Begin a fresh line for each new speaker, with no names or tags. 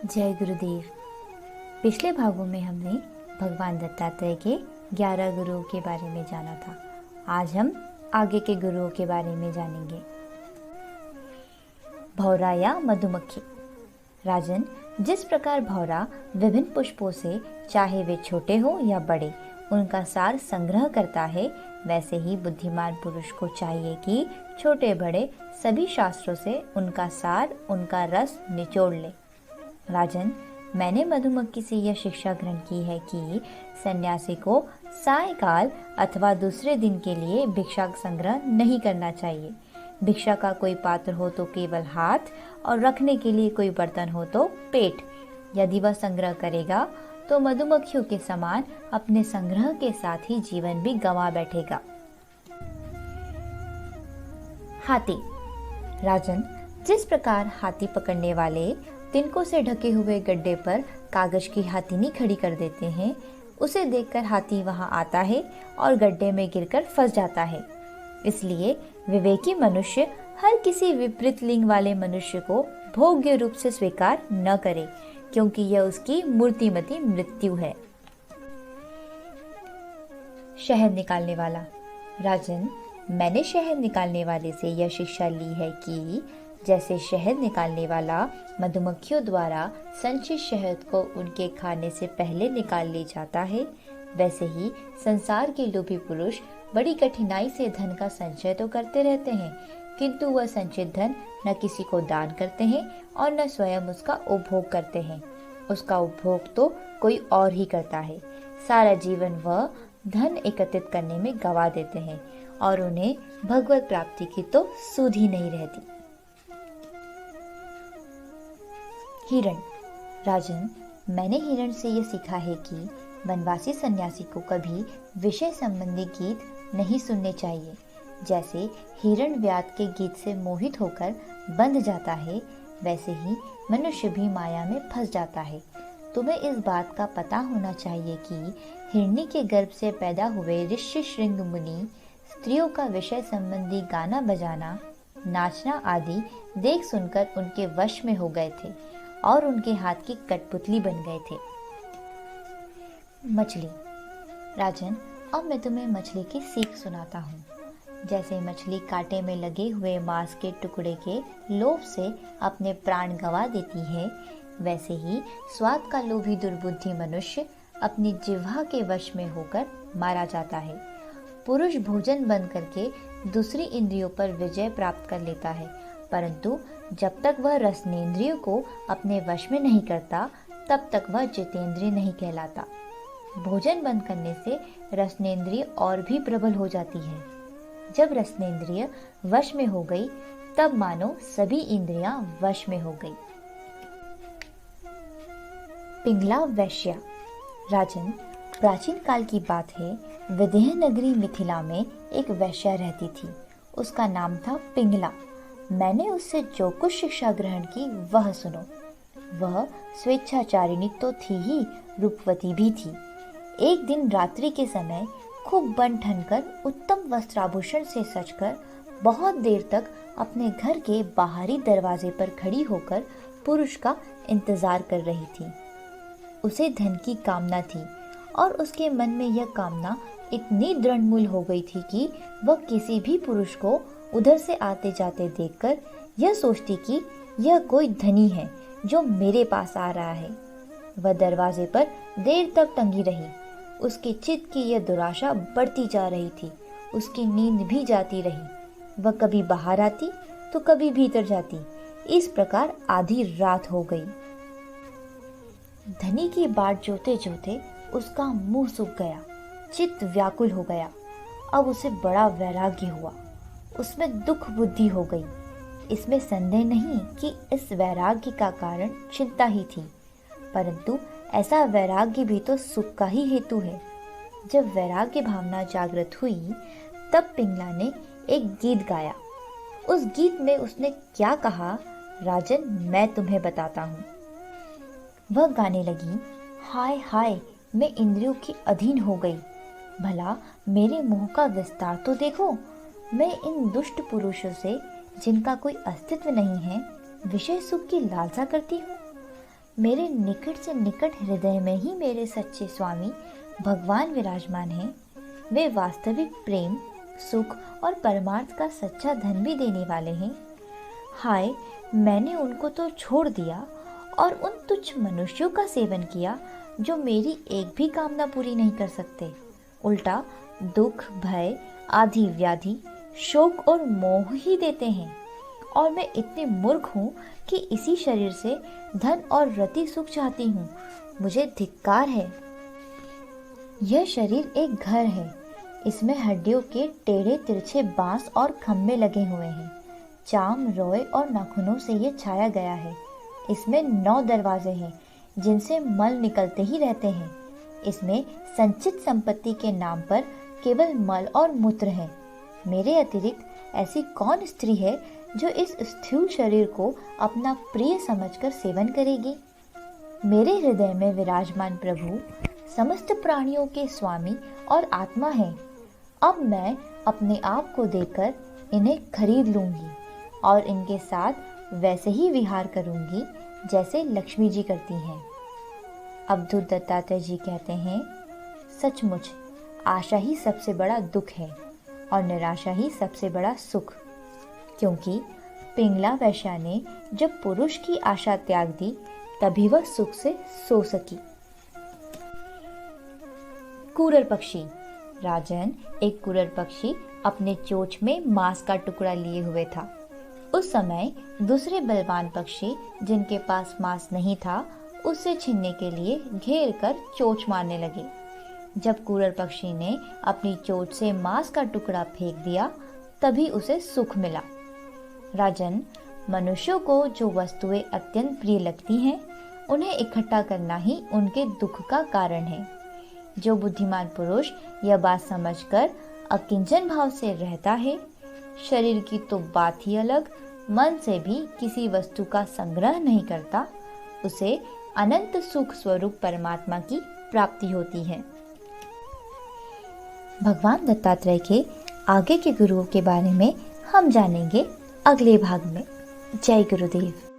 जय गुरुदेव। पिछले भागों में हमने भगवान दत्तात्रेय के 11 गुरुओं के बारे में जाना था। आज हम आगे के गुरुओं के बारे में जानेंगे। भौरा या मधुमक्खी। राजन, जिस प्रकार भौरा विभिन्न पुष्पों से, चाहे वे छोटे हो या बड़े, उनका सार संग्रह करता है, वैसे ही बुद्धिमान पुरुष को चाहिए कि छोटे बड़े सभी शास्त्रों से उनका सार, उनका रस निचोड़ ले। राजन, मैंने मधुमक्खी से यह शिक्षा ग्रहण की है कि सन्यासी को सायकाल अथवा दूसरे दिन के लिए भिक्षा संग्रह नहीं करना चाहिए। भिक्षा का कोई पात्र हो तो केवल हाथ, और रखने के लिए कोई बर्तन हो तो पेट। यदि वह संग्रह करेगा तो मधुमक्खियों के समान अपने संग्रह के साथ ही जीवन भी गंवा बैठेगा। हाथी। राजन, जिस प्रकार हाथी पकड़ने वाले तिनकों से ढके हुए गड्ढे पर कागज की हाथीनी खड़ी कर देते हैं, उसे देखकर हाथी वहां आता है और गड्ढे में गिरकर फंस जाता है। इसलिए विवेकी मनुष्य हर किसी विपरीत लिंग वाले मनुष्य को भोग्य रूप से स्वीकार न करे, क्योंकि यह उसकी मूर्तिमती मृत्यु है। शहद निकालने वाला। राजन, मैंने शहद निकालने वाले से यह शिक्षा ली है कि जैसे शहद निकालने वाला मधुमक्खियों द्वारा संचित शहद को उनके खाने से पहले निकाल ले जाता है, वैसे ही संसार के लोभी पुरुष बड़ी कठिनाई से धन का संचय तो करते रहते हैं, किंतु वह संचित धन न किसी को दान करते हैं और न स्वयं उसका उपभोग करते हैं। उसका उपभोग तो कोई और ही करता है। सारा जीवन वह धन एकत्रित करने में गवा देते हैं और उन्हें भगवत प्राप्ति की तो सुध ही नहीं रहती। हिरण। राजन, मैंने हिरण से यह सीखा है कि वनवासी सन्यासी को कभी विषय संबंधी गीत नहीं सुनने चाहिए। जैसे हिरण व्याध के गीत से मोहित होकर बंध जाता है, वैसे ही मनुष्य भी माया में फंस जाता है। तुम्हें इस बात का पता होना चाहिए कि हिरणी के गर्भ से पैदा हुए ऋषि श्रृंग मुनि स्त्रियों का विषय संबंधी गाना बजाना, नाचना आदि देख सुनकर उनके वश में हो गए थे और उनके हाथ की कठपुतली बन गए थे। मछली। राजन, अब मैं तुम्हें मछली की सीख सुनाता हूँ। जैसे मछली कांटे में लगे हुए मांस के टुकड़े के लोभ से अपने प्राण गंवा देती है, वैसे ही स्वाद का लोभी दुर्बुद्धि मनुष्य अपनी जिह्वा के वश में होकर मारा जाता है। पुरुष भोजन बंद करके दूसरी इंद्रियों पर विजय प्राप्त कर लेता है, परंतु जब तक वह रसनेंद्रिय को अपने वश में नहीं करता, तब तक वह जितेंद्रिय नहीं कहलाता। भोजन बंद करने से रसनेंद्रिय और भी प्रबल हो जाती है। जब रसनेंद्रिय वश में हो गई, तब मानो सभी इंद्रियां वश में हो गई। पिंगला वैश्या। राजन, प्राचीन काल की बात है, विदेह नगरी मिथिला में एक वैश्या रहती थी। उसका नाम था पिंगला। मैंने उससे जो कुछ शिक्षा ग्रहण की वह सुनो। वह स्वेच्छाचारिणी तो थी ही, रूपवती भी थी। एक दिन रात्रि के समय खूब बन ठनकर उत्तम वस्त्राभूषण से सजकर बहुत देर तक अपने घर के बाहरी दरवाजे पर खड़ी होकर पुरुष का इंतजार कर रही थी। उसे धन की कामना थी और उसके मन में यह कामना इतनी दृढ़मूल हो गई थी कि वह किसी भी पुरुष को उधर से आते जाते देखकर यह सोचती कि यह कोई धनी है जो मेरे पास आ रहा है। वह दरवाजे पर देर तक टंगी रही। उसके चित्त की यह दुराशा बढ़ती जा रही थी। उसकी नींद भी जाती रही। वह कभी बाहर आती तो कभी भीतर जाती। इस प्रकार आधी रात हो गई। धनी की बाट जोते जोते उसका मुंह सूख गया, चित्त व्याकुल हो गया। अब उसे बड़ा वैराग्य हुआ। उसमें दुख बुद्धि हो गई। इसमें संदेह नहीं कि इस वैराग्य का कारण चिंता ही थी, परंतु ऐसा वैराग्य भी तो सुख का ही हेतु है। जब वैराग्य भावना जागृत हुई, तब पिंगला ने एक गीत गाया। उस गीत में उसने क्या कहा, राजन, मैं तुम्हें बताता हूँ। वह गाने लगी, हाय हाय, मैं इंद्रियों की अधीन हो गई। भला मेरे मुंह का विस्तार तो देखो। मैं इन दुष्ट पुरुषों से, जिनका कोई अस्तित्व नहीं है, विषय सुख की लालसा करती हूँ। मेरे निकट से निकट हृदय में ही मेरे सच्चे स्वामी भगवान विराजमान हैं। वे वास्तविक प्रेम, सुख और परमार्थ का सच्चा धन भी देने वाले हैं। हाय, मैंने उनको तो छोड़ दिया और उन तुच्छ मनुष्यों का सेवन किया जो मेरी एक भी कामना पूरी नहीं कर सकते। उल्टा दुख, भय, आदि व्याधि, शोक और मोह ही देते हैं। और मैं इतनी मूर्ख हूँ कि इसी शरीर से धन और रति सुख चाहती हूँ। मुझे धिक्कार है। यह शरीर एक घर है। इसमें हड्डियों के टेढ़े तिरछे बांस और खम्भे लगे हुए हैं। चाम, रोए और नाखूनों से ये छाया गया है। इसमें 9 दरवाजे हैं जिनसे मल निकलते ही रहते हैं। इसमें संचित संपत्ति के नाम पर केवल मल और मूत्र है। मेरे अतिरिक्त ऐसी कौन स्त्री है जो इस स्थूल शरीर को अपना प्रिय समझकर सेवन करेगी? मेरे हृदय में विराजमान प्रभु समस्त प्राणियों के स्वामी और आत्मा है। अब मैं अपने आप को देकर इन्हें खरीद लूंगी और इनके साथ वैसे ही विहार करूंगी जैसे लक्ष्मी जी करती हैं। अवधूत दत्तात्रेय जी कहते हैं, सचमुच आशा ही सबसे बड़ा दुख है और निराशा ही सबसे बड़ा सुख। क्योंकि पिंगला वैश्या ने जब पुरुष की आशा त्याग दी तभी वह सुख से सो सकी। कुरर पक्षी। राजन, एक कुरर पक्षी अपने चोंच में मांस का टुकड़ा लिए हुए था। उस समय दूसरे बलवान पक्षी जिनके पास मांस नहीं था उससे छीनने के लिए घेर कर चोंच मारने लगे। जब कुरर पक्षी ने अपनी चोंच से मांस का टुकड़ा फेंक दिया तभी उसे सुख मिला। राजन, मनुष्यों को जो वस्तुएं अत्यंत प्रिय लगती हैं उन्हें इकट्ठा करना ही उनके दुख का कारण है। जो बुद्धिमान पुरुष यह बात समझकर अकिंचन भाव से रहता है, शरीर की तो बात ही अलग, मन से भी किसी वस्तु का संग्रह नहीं करता, उसे अनंत सुख स्वरूप परमात्मा की प्राप्ति होती है। भगवान दत्तात्रेय के आगे के गुरुओं के बारे में हम जानेंगे अगले भाग में। जय गुरुदेव।